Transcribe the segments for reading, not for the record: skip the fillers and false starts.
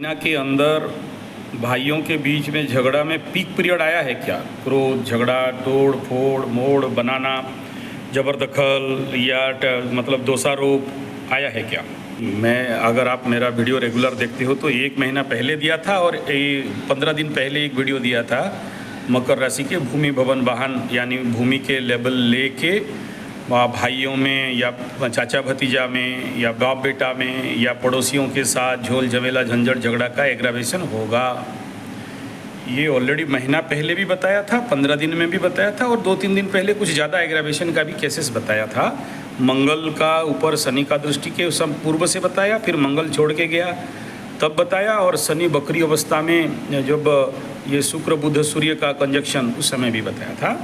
महीना के अंदर भाइयों के बीच में झगड़ा में पीक पीरियड आया है क्या? क्रोध, झगड़ा, तोड़ फोड़, मोड़ बनाना, जबरदखल या मतलब दोषारोप आया है क्या? मैं अगर आप मेरा वीडियो रेगुलर देखते हो तो 1 महीना पहले दिया था और 15 दिन पहले एक वीडियो दिया था मकर राशि के भूमि भवन वाहन यानी भूमि के लेवल लेके भाइयों में या चाचा भतीजा में या बाप बेटा में या पड़ोसियों के साथ झोल झमेला झंझट झगड़ा का एग्रावेशन होगा। ये ऑलरेडी महीना पहले भी बताया था, 15 दिन में भी बताया था और 2-3 दिन पहले कुछ ज़्यादा एग्रावेशन का भी केसेस बताया था। मंगल का ऊपर शनि का दृष्टि के सब पूर्व से बताया, फिर मंगल छोड़ के गया तब बताया, और शनि बकरी अवस्था में जब ये शुक्र बुध सूर्य का कंजक्शन उस समय भी बताया था,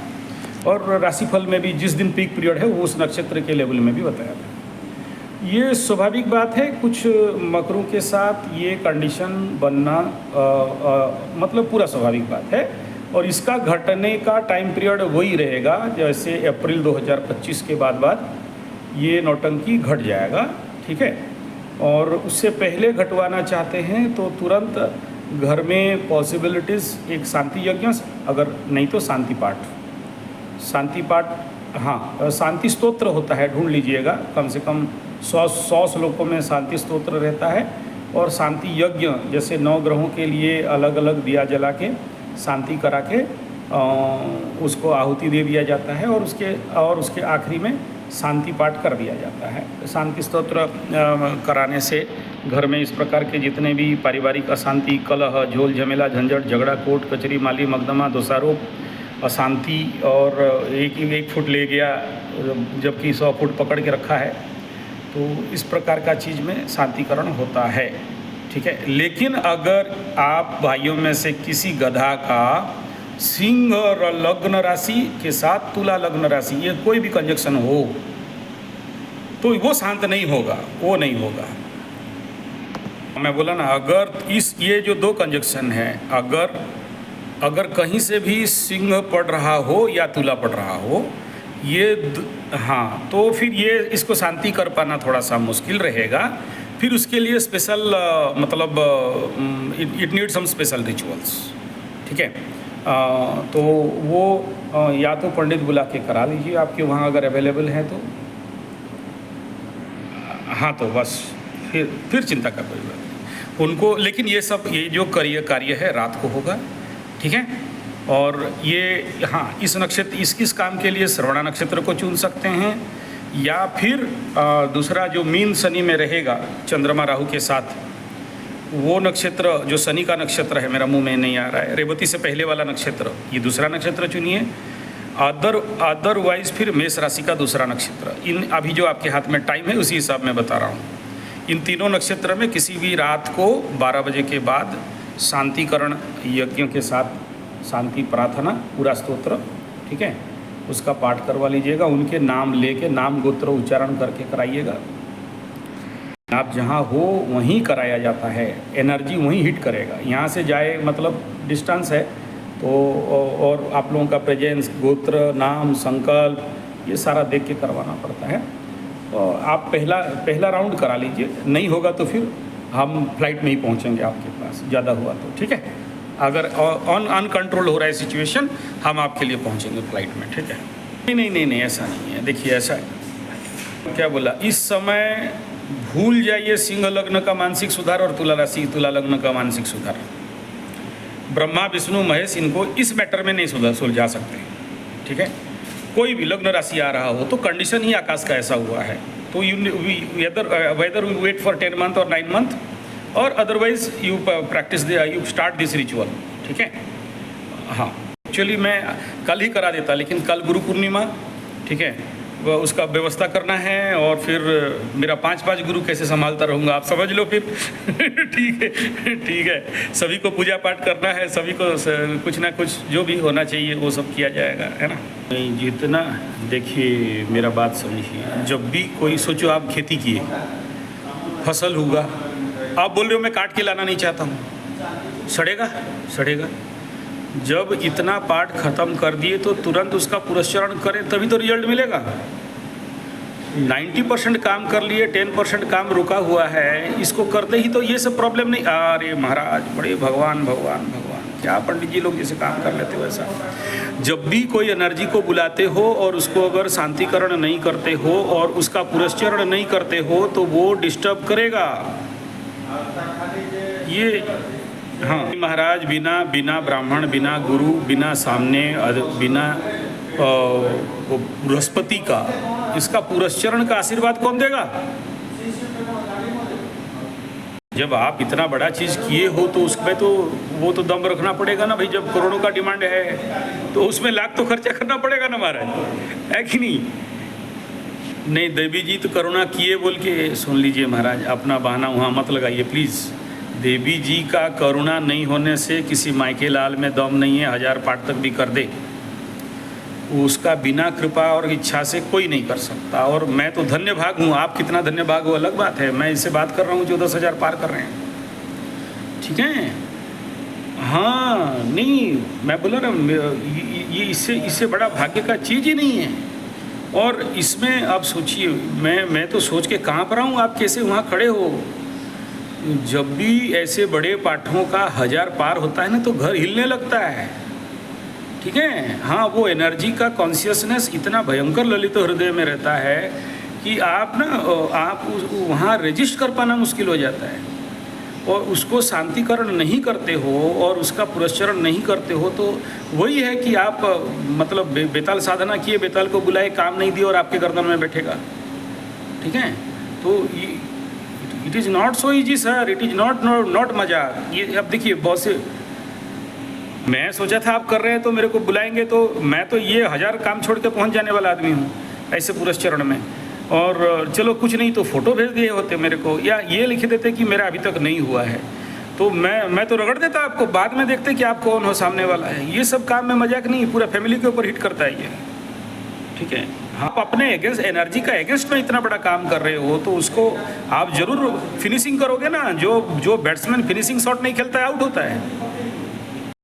और राशिफल में भी जिस दिन पीक पीरियड है वो उस नक्षत्र के लेवल में भी बताया था। ये स्वाभाविक बात है, कुछ मकरों के साथ ये कंडीशन बनना मतलब पूरा स्वाभाविक बात है, और इसका घटने का टाइम पीरियड वही रहेगा जैसे अप्रैल 2025 के बाद ये नौटंकी घट जाएगा, ठीक है। और उससे पहले घटवाना चाहते हैं तो तुरंत घर में पॉसिबिलिटीज़ एक शांति यज्ञ, अगर नहीं तो शांति पाठ, हाँ शांति स्तोत्र होता है, ढूंढ लीजिएगा, कम से कम 100 श्लोकों में शांति स्तोत्र रहता है। और शांति यज्ञ जैसे 9 ग्रहों के लिए अलग अलग दिया जला के शांति करा के उसको आहुति दे दिया जाता है, और उसके आखिरी में शांति पाठ कर दिया जाता है। शांति स्तोत्र कराने से घर में इस प्रकार के जितने भी पारिवारिक अशांति, कलह, झोल झमेला झंझट झगड़ा, कोर्ट कचहरी, माली मकदमा, दोषारोप, अशांति, और एक फुट ले गया जबकि 100 फुट पकड़ के रखा है, तो इस प्रकार का चीज़ में शांतिकरण होता है, ठीक है। लेकिन अगर आप भाइयों में से किसी गधा का सिंह लग्न राशि के साथ तुला लग्न राशि ये कोई भी कंजक्शन हो तो वो शांत नहीं होगा, वो नहीं होगा। मैं बोला ना, अगर ये जो 2 कंजक्शन है, अगर कहीं से भी सिंह पड़ रहा हो या तुला पड़ रहा हो, हाँ, तो फिर ये इसको शांति कर पाना थोड़ा सा मुश्किल रहेगा। फिर उसके लिए स्पेशल मतलब it need some special rituals, ठीक है। तो वो या तो पंडित बुला के करा लीजिए, आपके वहाँ अगर अवेलेबल है तो, हाँ, तो बस फिर चिंता का कोई बात नहीं उनको। लेकिन ये जो कार्य है रात को होगा, ठीक है। और ये, हाँ, इस नक्षत्र इस काम के लिए श्रवणा नक्षत्र को चुन सकते हैं, या फिर दूसरा जो मीन शनि में रहेगा चंद्रमा राहु के साथ, वो नक्षत्र जो शनि का नक्षत्र है, मेरा मुंह में नहीं आ रहा है, रेवती से पहले वाला नक्षत्र, ये दूसरा नक्षत्र चुनिए। अदरवाइज फिर मेष राशि का दूसरा नक्षत्र, इन अभी जो आपके हाथ में टाइम है उसी हिसाब में बता रहा हूँ। इन तीनों नक्षत्र में किसी भी रात को 12 बजे के बाद शांतिकरण यज्ञों के साथ शांति प्रार्थना पूरा स्तोत्र, ठीक है, उसका पाठ करवा लीजिएगा। उनके नाम लेके नाम गोत्र उच्चारण करके कराइएगा। आप जहाँ हो वहीं कराया जाता है, एनर्जी वहीं हिट करेगा। यहाँ से जाए मतलब डिस्टेंस है तो, और आप लोगों का प्रेजेंस, गोत्र, नाम, संकल्प, ये सारा देख के करवाना पड़ता है। तो आप पहला राउंड करा लीजिए, नहीं होगा तो फिर हम फ्लाइट में ही पहुँचेंगे आपके पास, ज़्यादा हुआ तो, ठीक है। अगर अनकंट्रोल हो रहा है सिचुएशन, हम आपके लिए पहुँचेंगे फ्लाइट में, ठीक है। नहीं, ऐसा नहीं है। देखिए, ऐसा क्या बोला, इस समय भूल जाइए सिंह लग्न का मानसिक सुधार और तुला लग्न का मानसिक सुधार। ब्रह्मा विष्णु महेश इनको इस मैटर में नहीं सुलझा सकते, ठीक है। कोई भी लग्न राशि आ रहा हो तो कंडीशन ही आकाश का ऐसा हुआ है, तो whether we wait for 10 month और 9 मंथ, और otherwise you practice you start this ritual, ठीक है। हाँ, एक्चुअली मैं कल ही करा देता, लेकिन कल गुरु पूर्णिमा, ठीक है, उसका व्यवस्था करना है, और फिर मेरा 5 गुरु कैसे संभालता रहूँगा, आप समझ लो फिर। ठीक है, सभी को पूजा पाठ करना है, सभी को कुछ ना कुछ जो भी होना चाहिए वो सब किया जाएगा, है ना। जितना, देखिए मेरा बात समझिए, जब भी कोई सोचो आप खेती किए, फसल होगा, आप बोल रहे हो मैं काट के लाना नहीं चाहता हूँ, सड़ेगा। जब इतना पाठ खत्म कर दिए तो तुरंत उसका पुरस्चरण करें, तभी तो रिजल्ट मिलेगा। 90% काम कर लिए, 10% काम रुका हुआ है, इसको करते ही तो ये सब प्रॉब्लम नहीं। अरे महाराज बड़े भगवान भगवान भगवान, क्या पंडित जी लोग जैसे काम कर लेते हो ऐसा। जब भी कोई एनर्जी को बुलाते हो और उसको अगर शांतिकरण नहीं करते हो और उसका पुरस्चरण नहीं करते हो तो वो डिस्टर्ब करेगा। ये हाँ महाराज, बिना बिना ब्राह्मण, बिना गुरु, बिना सामने, बिना वो बृहस्पति का, इसका पुरस्चरण का आशीर्वाद कौन देगा? जब आप इतना बड़ा चीज़ किए हो तो उसमें तो वो तो दम रखना पड़ेगा ना भाई। जब करोड़ों का डिमांड है तो उसमें लाख तो खर्चा करना पड़ेगा ना महाराज, है कि नहीं? नहीं, देवी जी तो करुणा किए बोल के सुन लीजिए महाराज, अपना बहाना वहाँ मत लगाइए प्लीज़। देवी जी का करुणा नहीं होने से किसी मायके लाल में दम नहीं है, 1000 पाठ तक भी कर दे, उसका बिना कृपा और इच्छा से कोई नहीं कर सकता। और मैं तो धन्य भाग हूँ, आप कितना धन्य भाग हो अलग बात है। मैं इससे बात कर रहा हूँ जो 10,000 पार कर रहे हैं, ठीक है? हाँ नहीं, मैं बोला ना, ये इससे बड़ा भाग्य का चीज़ ही नहीं है। और इसमें आप सोचिए, मैं तो सोच के काँप रहा हूँ, आप कैसे वहाँ खड़े हो। जब भी ऐसे बड़े पाठों का 1000 पार होता है ना तो घर हिलने लगता है, ठीक है? हाँ, वो एनर्जी का कॉन्शियसनेस इतना भयंकर ललित हृदय में रहता है कि आप वहाँ रजिस्ट कर पाना मुश्किल हो जाता है। और उसको शांतिकरण नहीं करते हो और उसका पुरस्चरण नहीं करते हो तो वही है कि आप मतलब बेताल साधना किए, बेताल को बुलाए, काम नहीं दिया और आपके गर्दन में बैठेगा, ठीक है? तो it is not so easy sir, it is not मजाक। ये अब देखिए, बहुत से मैं सोचा था आप कर रहे हैं तो मेरे को बुलाएंगे, तो मैं तो ये 1000 काम छोड़ के पहुंच जाने वाला आदमी हूँ ऐसे पुरस्चरण में। और चलो कुछ नहीं तो फ़ोटो भेज दिए होते मेरे को, या ये लिख देते कि मेरा अभी तक नहीं हुआ है, तो मैं तो रगड़ देता आपको। बाद में देखते कि आप कौन हो सामने वाला है। ये सब काम में मजाक नहीं, पूरा फैमिली के ऊपर हिट करता है ये, ठीक है? आप अपने अगेंस्ट, एनर्जी का अगेंस्ट में इतना बड़ा काम कर रहे हो तो उसको आप जरूर फिनिशिंग करोगे ना। जो बैट्समैन फिनिशिंग शॉट नहीं खेलता है आउट होता है।